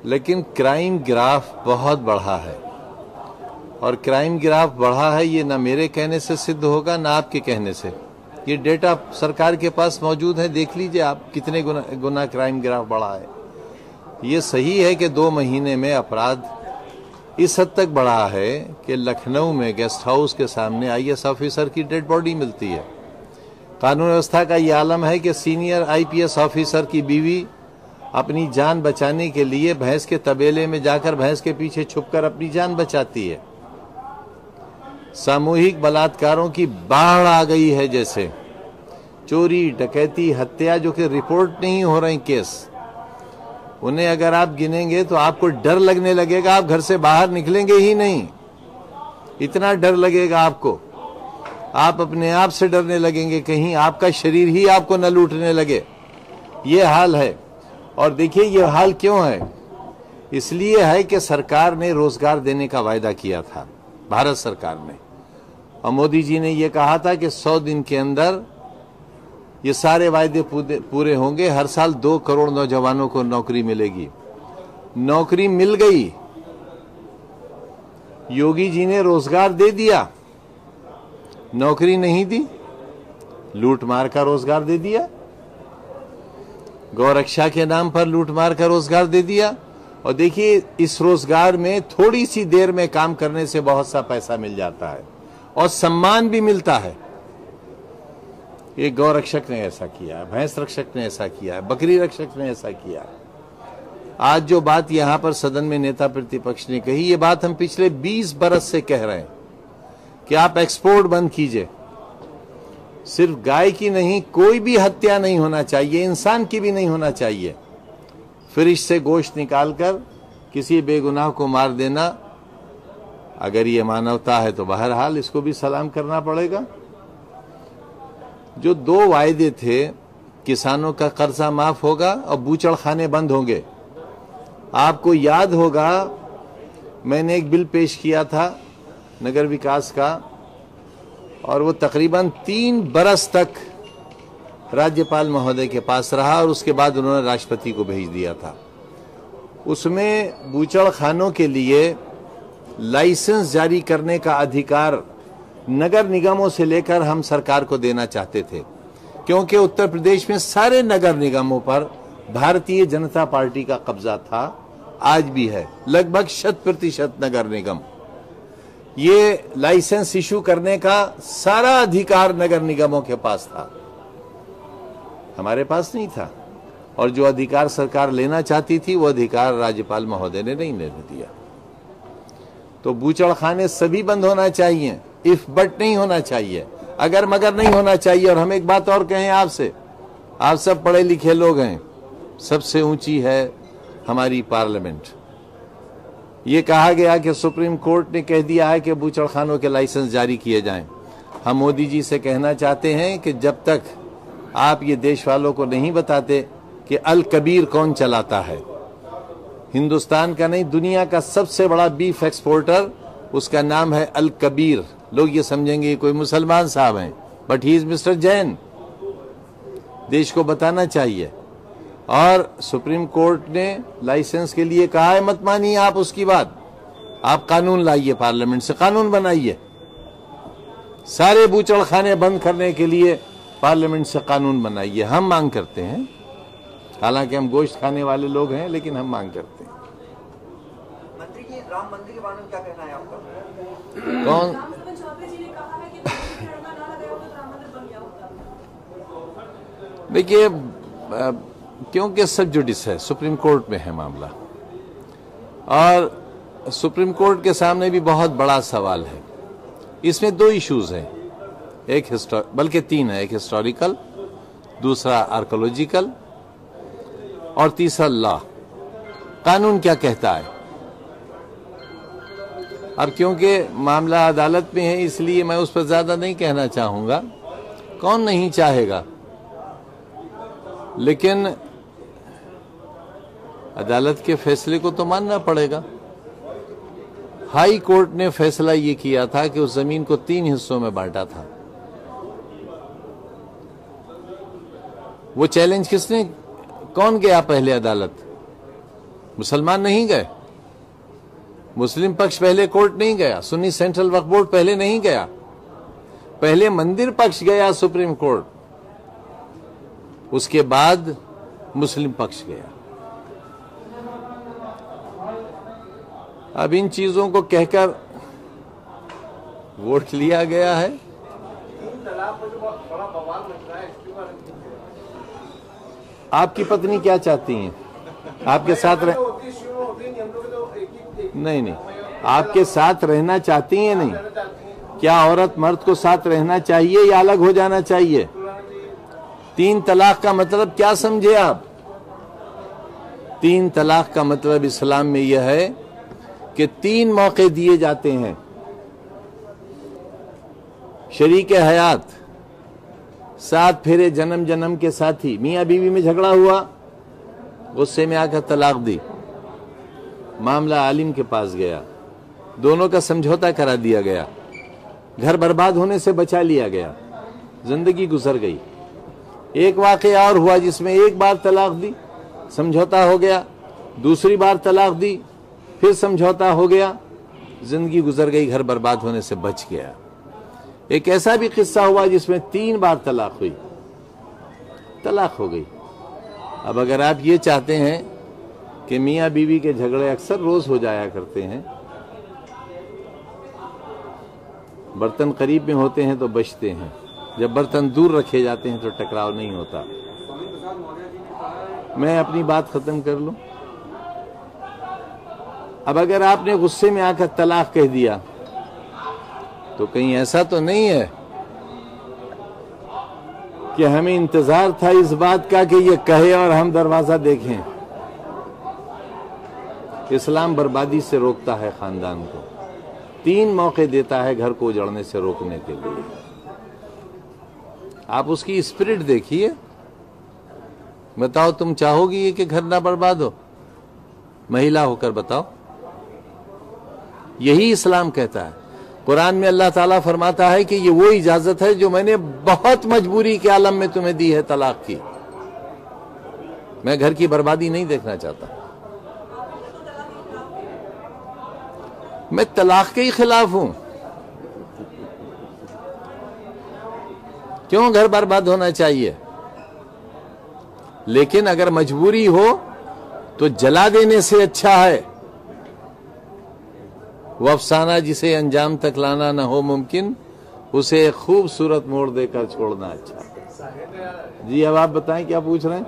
लेकिन crime graph बहुत बढ़ा है, और क्राइम ग्राफ बढ़ा है ये ना मेरे कहने से सिद्ध होगा ना आपके कहने से। ये डेटा सरकार के पास मौजूद है, देख लीजिए आप कितने गुना क्राइम ग्राफ बढ़ा है। ये सही है कि 2 महीने में अपराध इस हद तक बढ़ा है कि लखनऊ में गेस्ट हाउस के सामने आईएएस ऑफिसर की डेड बॉडी मिलती है। कानून व्यवस्था का ये आलम है कि सीनियर आईपीएस ऑफिसर की बीवी अपनी जान बचाने के लिए भैंस के तबेले में जाकर भैंस के पीछे छुपकर अपनी जान बचाती है। सामूहिक बलात्कारों की बाढ़ आ गई है, जैसे चोरी, डकैती, हत्या, जो कि रिपोर्ट नहीं हो रही केस, उन्हें अगर आप गिनेंगे तो आपको डर लगने लगेगा, आप घर से बाहर निकलेंगे ही नहीं, इतना डर लगेगा आपको। आप अपने आप से डरने लगेंगे, कहीं आपका शरीर ही आपको न लूटने लगे। ये हाल है। और देखिए ये हाल क्यों है, इसलिए है कि सरकार ने रोजगार देने का वायदा किया था, भारत सरकार ने, और मोदी जी ने ये कहा था कि 100 दिन के अंदर ये सारे वायदे पूरे होंगे, हर साल 2 करोड़ नौजवानों को नौकरी मिलेगी। नौकरी मिल गई, योगी जी ने रोजगार दे दिया, नौकरी नहीं दी, लूटमार का रोजगार दे दिया, गौरक्षा के नाम पर लूटमार का रोजगार दे दिया। और देखिए इस रोजगार में थोड़ी सी देर में काम करने से बहुत सा पैसा मिल जाता है और सम्मान भी मिलता है। एक गौ रक्षक ने ऐसा किया है, भैंस रक्षक ने ऐसा किया है, बकरी रक्षक ने ऐसा किया है। आज जो बात यहां पर सदन में नेता प्रतिपक्ष ने कही, ये बात हम पिछले 20 बरस से कह रहे हैं कि आप एक्सपोर्ट बंद कीजिए। सिर्फ गाय की नहीं, कोई भी हत्या नहीं होना चाहिए, इंसान की भी नहीं होना चाहिए। फ्रिज से गोश्त निकालकर किसी बेगुनाह को मार देना, अगर ये मानवता है तो बहरहाल इसको भी सलाम करना पड़ेगा। जो 2 वायदे थे, किसानों का कर्जा माफ होगा और बूचड़खाने बंद होंगे। आपको याद होगा मैंने एक बिल पेश किया था नगर विकास का, और वो तकरीबन 3 बरस तक राज्यपाल महोदय के पास रहा और उसके बाद उन्होंने राष्ट्रपति को भेज दिया था। उसमें बूचड़खानों के लिए लाइसेंस जारी करने का अधिकार नगर निगमों से लेकर हम सरकार को देना चाहते थे, क्योंकि उत्तर प्रदेश में सारे नगर निगमों पर भारतीय जनता पार्टी का कब्जा था, आज भी है, लगभग 100% नगर निगम। ये लाइसेंस इशू करने का सारा अधिकार नगर निगमों के पास था, हमारे पास नहीं था। और जो अधिकार सरकार लेना चाहती थी वो अधिकार राज्यपाल महोदय ने नहीं लेने दिया। तो बूचड़खाने सभी बंद होना चाहिए, इफ बट नहीं होना चाहिए, अगर मगर नहीं होना चाहिए। और हम एक बात और कहें आपसे, आप सब पढ़े लिखे लोग हैं, सबसे ऊंची है हमारी पार्लियामेंट। ये कहा गया कि सुप्रीम कोर्ट ने कह दिया है कि बूचड़खानों के लाइसेंस जारी किए जाएं। हम मोदी जी से कहना चाहते हैं कि जब तक आप ये देश वालों को नहीं बताते कि अल कबीर कौन चलाता है, हिंदुस्तान का नहीं दुनिया का सबसे बड़ा बीफ एक्सपोर्टर, उसका नाम है अल कबीर। लोग ये समझेंगे कोई मुसलमान साहब हैं, but he is mister Jain. देश को बताना चाहिए। और सुप्रीम कोर्ट ने लाइसेंस के लिए कहा है, मत मानिए आप उसकी बात, आप कानून लाइए, पार्लियामेंट से कानून बनाइए, सारे बूचड़खाने बंद करने के लिए पार्लियामेंट से कानून बनाइए। हम मांग करते हैं, हालांकि हम गोश्त खाने वाले लोग हैं, लेकिन हम मांग करते हैं। मंत्री जी, राम मंदिर के बारे में क्या कहना है आपका? कौन? देखिए, क्योंकि सब जुडिस है, सुप्रीम कोर्ट में है मामला, और सुप्रीम कोर्ट के सामने भी बहुत बड़ा सवाल है। इसमें 2 इश्यूज हैं, एक बल्कि 3 है, एक हिस्टोरिकल, दूसरा आर्कोलॉजिकल और तीसरा लॉ। कानून क्या कहता है। अब क्योंकि मामला अदालत में है, इसलिए मैं उस पर ज्यादा नहीं कहना चाहूंगा। कौन नहीं चाहेगा, लेकिन अदालत के फैसले को तो मानना पड़ेगा। हाई कोर्ट ने फैसला ये किया था कि उस जमीन को 3 हिस्सों में बांटा था। वो चैलेंज किसने, कौन गया पहले अदालत? मुसलमान नहीं गए, मुस्लिम पक्ष पहले कोर्ट नहीं गया, सुन्नी सेंट्रल वक्फ बोर्ड पहले नहीं गया, पहले मंदिर पक्ष गया सुप्रीम कोर्ट, उसके बाद मुस्लिम पक्ष गया। अब इन चीजों को कहकर वोट लिया गया है। आपकी पत्नी क्या चाहती हैं? आपके साथ नहीं, आपके साथ रहना चाहती हैं? नहीं, क्या औरत मर्द को साथ रहना चाहिए या अलग हो जाना चाहिए? 3 तलाक का मतलब क्या समझे आप? 3 तलाक का मतलब इस्लाम में यह है कि 3 मौके दिए जाते हैं। शरीक हयात, 7 फेरे जन्म जन्म के साथी, मियां बीवी में झगड़ा हुआ, गुस्से में आकर तलाक दी, मामला आलिम के पास गया, दोनों का समझौता करा दिया गया, घर बर्बाद होने से बचा लिया गया, जिंदगी गुजर गई। एक वाकया और हुआ जिसमें एक बार तलाक दी, समझौता हो गया, दूसरी बार तलाक दी, फिर समझौता हो गया, जिंदगी गुजर गई, घर बर्बाद होने से बच गया। एक ऐसा भी किस्सा हुआ जिसमें 3 बार तलाक हुई, तलाक हो गई। अब अगर आप ये चाहते हैं कि मियाँ बीवी के झगड़े अक्सर रोज हो जाया करते हैं, बर्तन करीब में होते हैं तो बचते हैं, जब बर्तन दूर रखे जाते हैं तो टकराव नहीं होता। मैं अपनी बात खत्म कर लूं। अब अगर आपने गुस्से में आकर तलाक कह दिया तो कहीं ऐसा तो नहीं है कि हमें इंतजार था इस बात का कि ये कहे और हम दरवाजा देखें। इस्लाम बर्बादी से रोकता है खानदान को, 3 मौके देता है घर को उजड़ने से रोकने के लिए। आप उसकी स्पिरिट देखिए, बताओ तुम चाहोगी कि घर ना बर्बाद हो? महिला होकर बताओ। यही इस्लाम कहता है। कुरान में अल्लाह ताला फरमाता है कि ये वो इजाजत है जो मैंने बहुत मजबूरी के आलम में तुम्हें दी है तलाक की। मैं घर की बर्बादी नहीं देखना चाहता। मैं तलाक के ही खिलाफ हूं। क्यों घर बर्बाद होना चाहिए? लेकिन अगर मजबूरी हो तो जला देने से अच्छा है। वो अफसाना जिसे अंजाम तक लाना न हो मुमकिन, उसे खूबसूरत मोड़ देकर छोड़ना अच्छा। जी अब आप बताएं क्या पूछ रहे हैं?